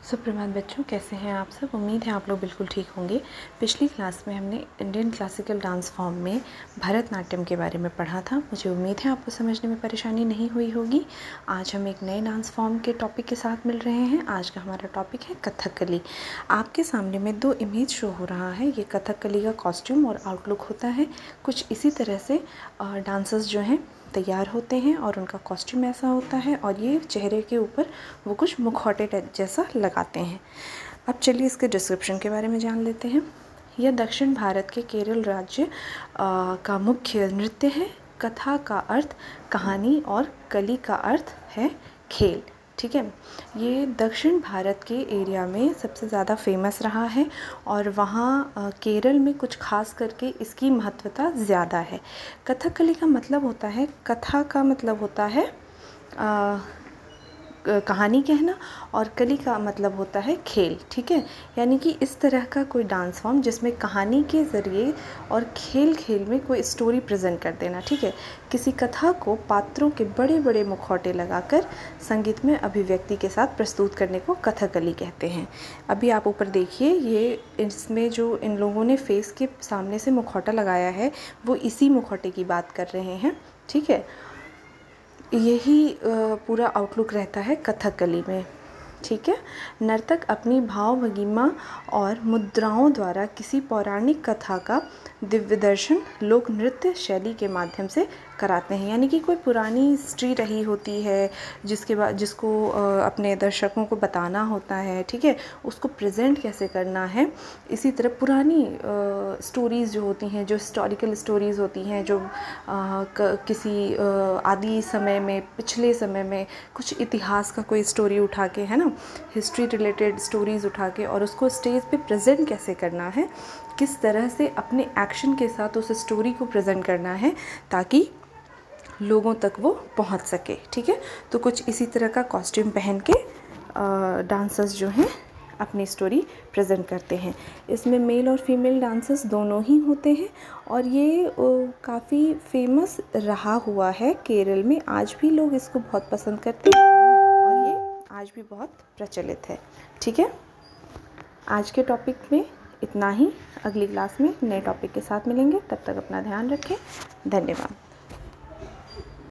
सुप्रभात बच्चों, कैसे हैं आप सब। उम्मीद है आप लोग बिल्कुल ठीक होंगे। पिछली क्लास में हमने इंडियन क्लासिकल डांस फॉर्म में भरतनाट्यम के बारे में पढ़ा था। मुझे उम्मीद है आपको समझने में परेशानी नहीं हुई होगी। आज हम एक नए डांस फॉर्म के टॉपिक के साथ मिल रहे हैं। आज का हमारा टॉपिक है कथकली। आपके सामने में 2 इमेज शो हो रहा है। ये कथकली का कॉस्ट्यूम और आउटलुक होता है। कुछ इसी तरह से डांसर्स जो हैं तैयार होते हैं और उनका कॉस्ट्यूम ऐसा होता है और ये चेहरे के ऊपर वो कुछ मुखौटे जैसा लगाते हैं। अब चलिए इसके डिस्क्रिप्शन के बारे में जान लेते हैं। यह दक्षिण भारत के केरल राज्य का मुख्य नृत्य है। कथा का अर्थ कहानी और कली का अर्थ है खेल। ठीक है, ये दक्षिण भारत के एरिया में सबसे ज़्यादा फेमस रहा है और वहाँ केरल में कुछ खास करके इसकी महत्वता ज़्यादा है। कथकली का मतलब होता है, कथा का मतलब होता है कहानी कहना और कली का मतलब होता है खेल। ठीक है, यानी कि इस तरह का कोई डांस फॉर्म जिसमें कहानी के ज़रिए और खेल में कोई स्टोरी प्रेजेंट कर देना। ठीक है, किसी कथा को पात्रों के बड़े बड़े मुखौटे लगाकर संगीत में अभिव्यक्ति के साथ प्रस्तुत करने को कथकली कहते हैं। अभी आप ऊपर देखिए, ये इसमें जो इन लोगों ने फेस के सामने से मुखौटा लगाया है वो इसी मुखौटे की बात कर रहे हैं। ठीक है, यही पूरा आउटलुक रहता है कथकली में। ठीक है, नर्तक अपनी भाव भंगिमा और मुद्राओं द्वारा किसी पौराणिक कथा का दिव्य दर्शन लोक नृत्य शैली के माध्यम से कराते हैं। यानी कि कोई पुरानी हिस्ट्री रही होती है जिसको अपने दर्शकों को बताना होता है। ठीक है, उसको प्रेजेंट कैसे करना है। इसी तरह पुरानी स्टोरीज़ जो होती हैं, जो हिस्टोरिकल स्टोरीज़ होती हैं, जो किसी आदि समय में, पिछले समय में कुछ इतिहास का कोई स्टोरी उठा के, है ना, हिस्ट्री रिलेटेड स्टोरीज़ उठा के और उसको स्टेज पे प्रेजेंट कैसे करना है, किस तरह से अपने एक्शन के साथ उस स्टोरी को प्रेजेंट करना है ताकि लोगों तक वो पहुंच सके। ठीक है, तो कुछ इसी तरह का कॉस्ट्यूम पहन के डांसर्स जो हैं अपनी स्टोरी प्रेजेंट करते हैं। इसमें मेल और फीमेल डांसर्स दोनों ही होते हैं और ये काफ़ी फेमस रहा हुआ है केरल में। आज भी लोग इसको बहुत पसंद करते हैं और ये आज भी बहुत प्रचलित है। ठीक है, आज के टॉपिक में इतना ही। अगली क्लास में नए टॉपिक के साथ मिलेंगे। तब तक अपना ध्यान रखें। धन्यवाद।